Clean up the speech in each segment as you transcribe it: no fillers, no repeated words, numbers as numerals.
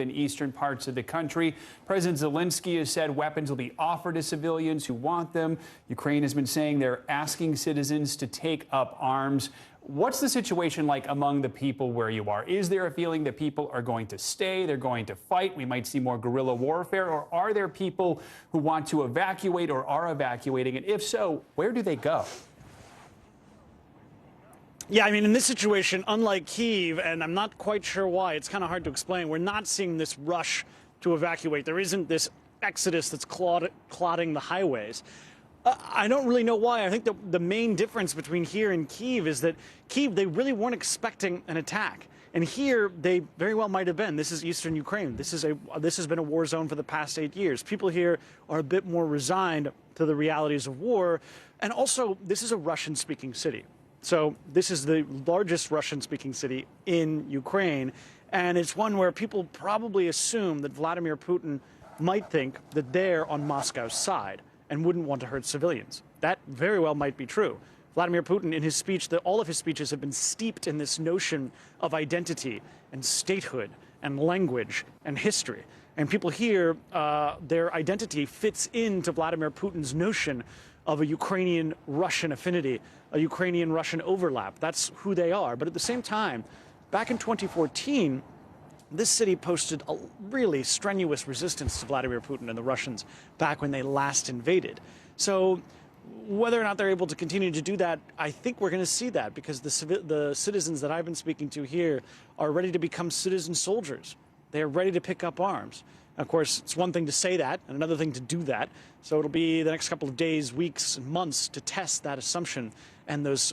in eastern parts of the country. President Zelensky has said weapons will be offered to civilians who want them. Ukraine has been saying they're asking citizens to take up arms. What's the situation like among the people where you are? Is there a feeling that people are going to stay, they're going to fight, we might see more guerrilla warfare, or are there people who want to evacuate or are evacuating? And if so, where do they go? Yeah, I mean, in this situation, unlike Kiev, and I'm not quite sure why, it's kind of hard to explain, we're not seeing this rush to evacuate. There isn't this exodus that's clogging the highways. I don't really know why. I think the main difference between here and Kiev is that Kiev, they really weren't expecting an attack. And here, they very well might have been. This is eastern Ukraine. This has been a war zone for the past 8 years. People here are a bit more resigned to the realities of war. And also, this is a Russian-speaking city. So this is the largest Russian-speaking city in Ukraine, and it's one where people probably assume that Vladimir Putin might think that they're on Moscow's side and wouldn't want to hurt civilians. That very well might be true. Vladimir Putin, in his speech, all of his speeches have been steeped in this notion of identity and statehood and language and history. And people here, their identity fits into Vladimir Putin's notion of a Ukrainian-Russian affinity, a Ukrainian-Russian overlap. That's who they are. But at the same time, back in 2014, this city posted a really strenuous resistance to Vladimir Putin and the Russians back when they last invaded. So whether or not they're able to continue to do that, I think we're going to see that because the citizens that I've been speaking to here are ready to become citizen soldiers. They are ready to pick up arms. Of course, it's one thing to say that and another thing to do that. So it'll be the next couple of days, weeks, and months to test that assumption and those,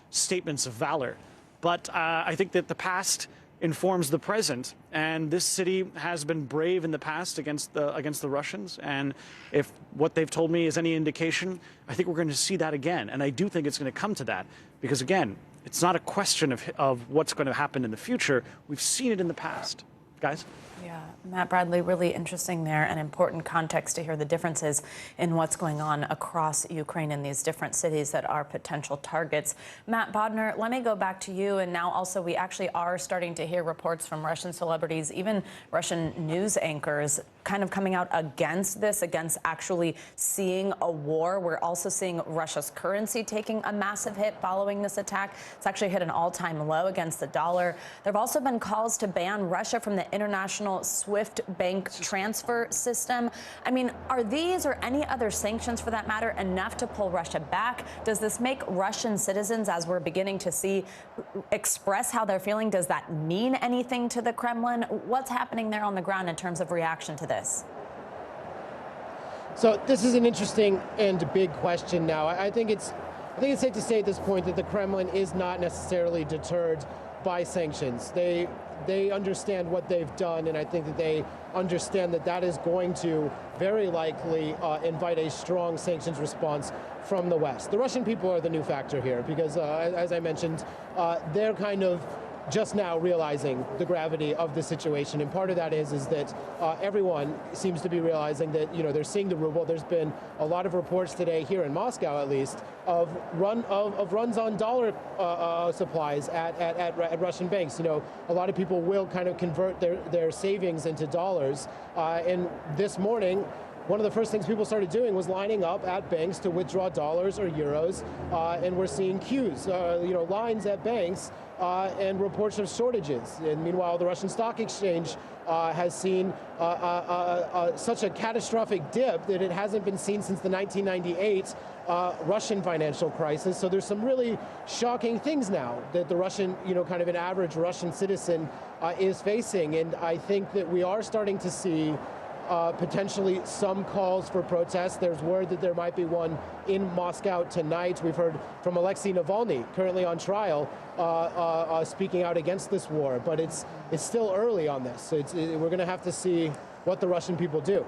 statements of valor. But I think that the past informs the present, and this city has been brave in the past against the Russians. And if what they've told me is any indication, I think we're going to see that again. And I do think it's going to come to that because, again, it's not a question of what's going to happen in the future. We've seen it in the past. Guys? Yeah, Matt Bradley, really interesting there and important context to hear the differences in what's going on across Ukraine in these different cities that are potential targets. Matt Bodner, let me go back to you. And now also we actually are starting to hear reports from Russian celebrities, even Russian news anchors, kind of coming out against this, against actually seeing a war. We're also seeing Russia's currency taking a massive hit following this attack. It's actually hit an all-time low against the dollar. There have also been calls to ban Russia from the international SWIFT bank transfer system. I mean, are these or any other sanctions for that matter enough to pull Russia back? Does this make Russian citizens, as we're beginning to see, express how they're feeling? Does that mean anything to the Kremlin? What's happening there on the ground in terms of reaction to this? So this is an interesting and big question now. I think it's safe to say at this point that the Kremlin is not necessarily deterred by sanctions. They understand what they've done, and I think that they understand that that is going to very likely invite a strong sanctions response from the West. The Russian people are the new factor here because, as I mentioned, they're kind of just now realizing the gravity of the situation, and part of that is that everyone seems to be realizing that they're seeing the ruble. There's been a lot of reports today here in Moscow, at least, of runs on dollar supplies at Russian banks. A lot of people will kind of convert their savings into dollars, and this morning, one of the first things people started doing was lining up at banks to withdraw dollars or euros, and we're seeing queues, lines at banks, and reports of shortages. And meanwhile, the Russian stock exchange has seen such a catastrophic dip that it hasn't been seen since the 1998 Russian financial crisis. So there's some really shocking things now that the Russian, kind of an average Russian citizen is facing. And I think that we are starting to see potentially some calls for protests. There's word that there might be one in Moscow tonight. We've heard from Alexei Navalny, currently on trial, speaking out against this war. But it's still early on this. We're going to have to see what the Russian people do.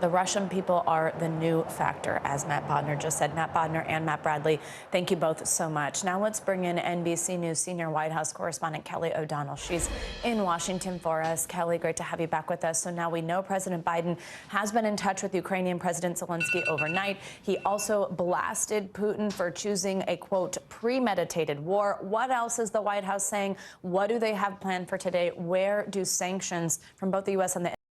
The Russian people are the new factor, as Matt Bodner just said. Matt Bodner and Matt Bradley, thank you both so much. Now let's bring in NBC News senior White House correspondent Kelly O'Donnell. She's in Washington for us. Kelly, great to have you back with us. So now we know President Biden has been in touch with Ukrainian President Zelensky overnight. He also blasted Putin for choosing a, quote, premeditated war. What else is the White House saying? What do they have planned for today? Where do sanctions from both the U.S. and the